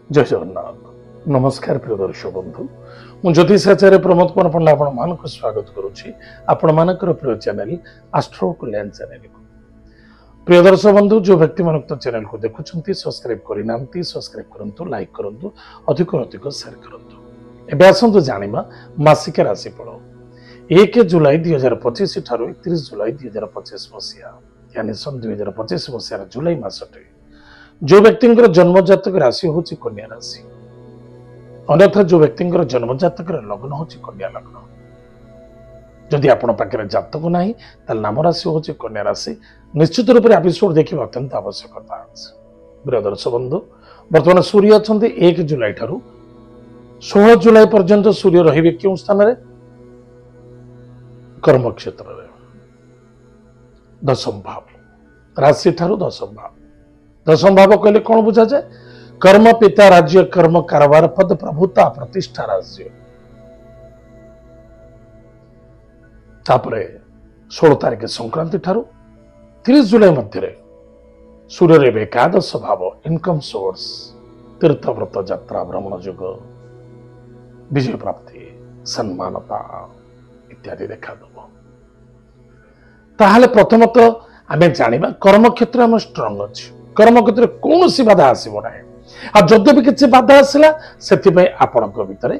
जय जगन्नाथ नमस्कार प्रिय दर्शक बंधु मु ज्योतिष आचार्य प्रमोद कुमार पंडा आपण मानक स्वागत करुछि आपण मानकर प्रिय चैनल एस्ट्रो कल्याण चैनल को। प्रिय दर्शक बंधु जो व्यक्ति मानक तो चैनल को देखुछंती सब्सक्राइब करिनांती सब्सक्राइब करंतु लाइक करंतु अधिक अधिक शेयर करंतु। एबे आसंतु जानिबा मासिक राशिफल 1 जुलाई 2025 ठारो 31 जुलाई 2025 मसिया यानी सन 2025 मसिया जुलाई मासटे जो व्यक्ति जन्म जातक राशि हूँ कन्या राशि अन्यथा जो व्यक्ति जन्म जातक लग्न हूँ कन्या लग्न जदि आपण पाखे जातक ना नाम राशि हूँ कन्या राशि निश्चित रूप से एपिसोड देखा अत्यंत आवश्यकता प्रिय दर्शक बंधु बर्तमान सूर्य अच्छा 1 जुलाई ठारू 16 जुलाई पर्यंत सूर्य रे क्यों स्थान कर्म क्षेत्र दशम भाव राशि ठारू दशम भाव दशम भाव कहले कौन बुझा जाए कर्म पिता राज्य कर्म कारोबार पद प्रभुता प्रतिष्ठा राज्य तापरे 16 तारिख संक्रांति ठारू 30 जुलाई मध्य सूर्य रे एकादश भाव इनकम सोर्स तीर्थव्रत यात्रा भ्रमण युग विजय प्राप्ति सम्मानता इत्यादि देखा दब ताहले प्रथमतः आम जानिबा कर्म क्षेत्र में स्ट्रांग अच्छी कर्म क्षेत्र कौन सी बाधा आसब ना आ जदि भी किसी बाधा आसला से आपण भितर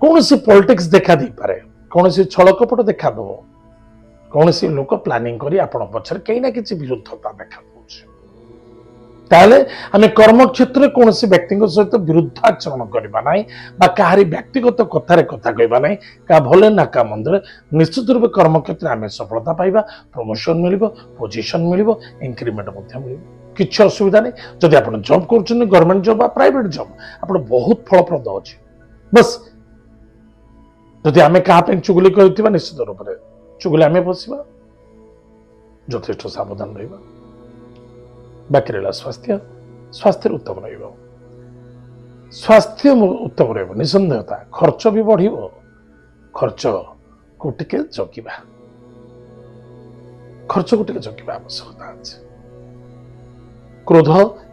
कौन सी पॉलिटिक्स देखा दी पारे कौन सी छल कपट देखा दब कौन सी लोक प्लानिंग करी आपण पछर कहीं ना किसी विरुद्धता देखा ताले आम कर्म क्षेत्र में कौन व्यक्ति सहित विरुद्धाचरण करवा ना कहारी व्यक्तिगत कथार कथा कहवा ना क्या भले ना क्या मंदिर निश्चित रूप कर्म क्षेत्र में आम सफलता पाइबा प्रमोशन मिल पोजिशन मिल इंक्रीमेंट मिल किसी असुविधा नहीं जदि आप जॉब कर गवर्नमेंट जॉब प्राइवेट जॉब आप बहुत फलप्रद अच्छे बस जदि आम क्या चुगली कर निश्चित रूप से चुगली आम बसवा यथेष्ट सावधान रहा बाकी रहा स्वास्थ्य स्वास्थ्य उत्तम स्वास्थ्य उत्तम निसंदेहता खर्च भी बढ़ खर्च को टिके जगिबा खर्च को टिके जगिबा आवश्यकता अच्छे क्रोध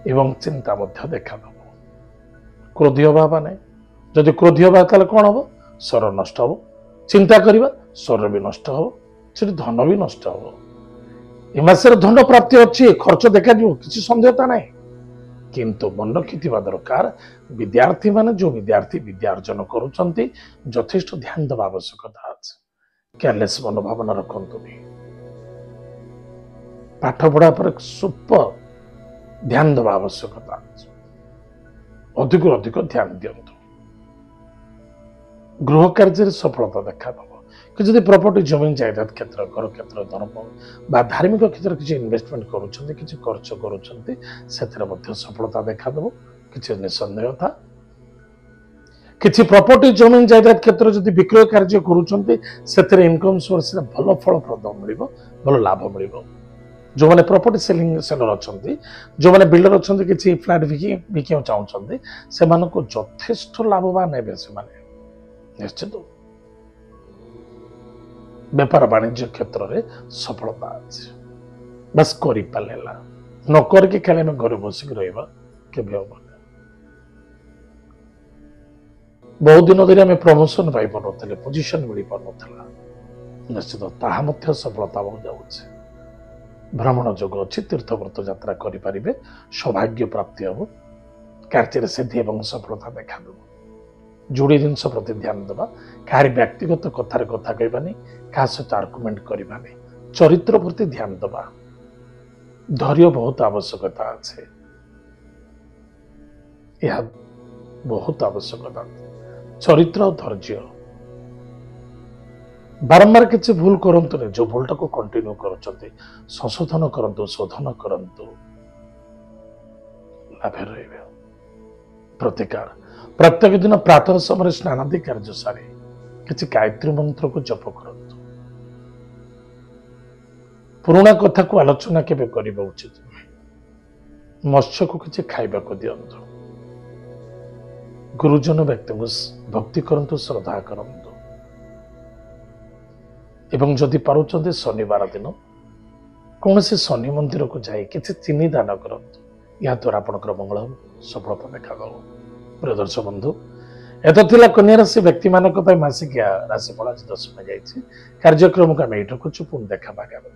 एवं चिंता मध्य देखा दब क्रोधी हवा माने जदि क्रोधी हवा ताले कौन हम स्वर नष्ट हम चिंता करवा स्वर भी नष्ट हम से धन भी नष्ट हम मसर धन प्राप्ति अच्छी खर्च देखा किसी सन्देहता ना किंतु मन रखिथिबा दरकार विद्यार्थी माने जो विद्यार्थी विद्यार्जन करुचंती यथेष्ट ध्यान देवा आवश्यकता अच्छे केयरलेस मनोभावना रखंतुनी पाठ पढ़ा पर सुपर ध्यान देवा आवश्यकता अधिक अधिक ध्यान दिंतु गृह कार्य सफलता देखा दब कि जदि प्रॉपर्टी जमीन जायदाद क्षेत्र घर क्षेत्र धर्म बा धार्मिक क्षेत्र किसी इन्वेस्टमेंट करुछंती किसी खर्च करुछंती सेथरे मध्य सफलता देखा दब किसी निसंदेहता किसी प्रॉपर्टी जमीन जायदाद क्षेत्र जदि विक्रय कार्य करुछंती सेथरे इनकम सोर्स रे भल फलप्रद मिलिबो भल लाभ मिलिबो जो मैंने प्रॉपर्टी सेलिंग सेलर अच्छा जो मैंने बिल्डर अच्छा किसी फ्लैट बिका चाहते से यथेष्ट लाभवान है निश्चित व्यापार वाणिज्य क्षेत्र में सफलता अच्छे बस कर न करके खाली आम घर बसिक रहा केवे हम बहुत दिन धरी आम प्रमोशन पाई पारे पोजिशन मिल पार निश्चित ताहा सफलता जाऊे भ्रमण जोग अच्छी तीर्थव्रत यात्रा करें सौभाग्य प्राप्ति हम कार्य सिद्धि और सफलता देखा दब जोड़ी जिन प्रति ध्यान देवा कहार व्यक्तिगत कथार कथा कहबानी क्या सहित आर्गुमेंट करवा चरित्र प्रति ध्यान देवा धैर्य बहुत आवश्यकता अच्छे यह बहुत आवश्यकता चरित्र और धैर्य बारंबार किसी भूल करंतु नहीं जो भूलटा को कंटिन्यू करते संशोधन करंतु शोधन करंतु लाभ रहे प्रतिकार प्रत्येक दिन प्रातः समय स्नानादि कार्य सारी किसी गायत्री मंत्र को जप करंतु पुराना कथा को आलोचना केबे करबा उचित मत्स्य को किसी खाइबा को दियंतु गुरुजन व्यक्ति को भक्ति करंतु श्रद्धा करंतु एवं जदि पारुचंदे शनिवार दिन कौन से शनि मंदिर को जाए किसी चीनी दान करंतु या द्वारा आपनकर मंगल सफलता देखा दब प्रिय दर्शक बंधु एत थिला कन्या राशि व्यक्ति मानक मासिकिया राशिफल आज दशम जाइए कार्यक्रम को आम ये रखुचु पुणी देखा आगामी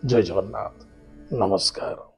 जय जगन्नाथ नमस्कार।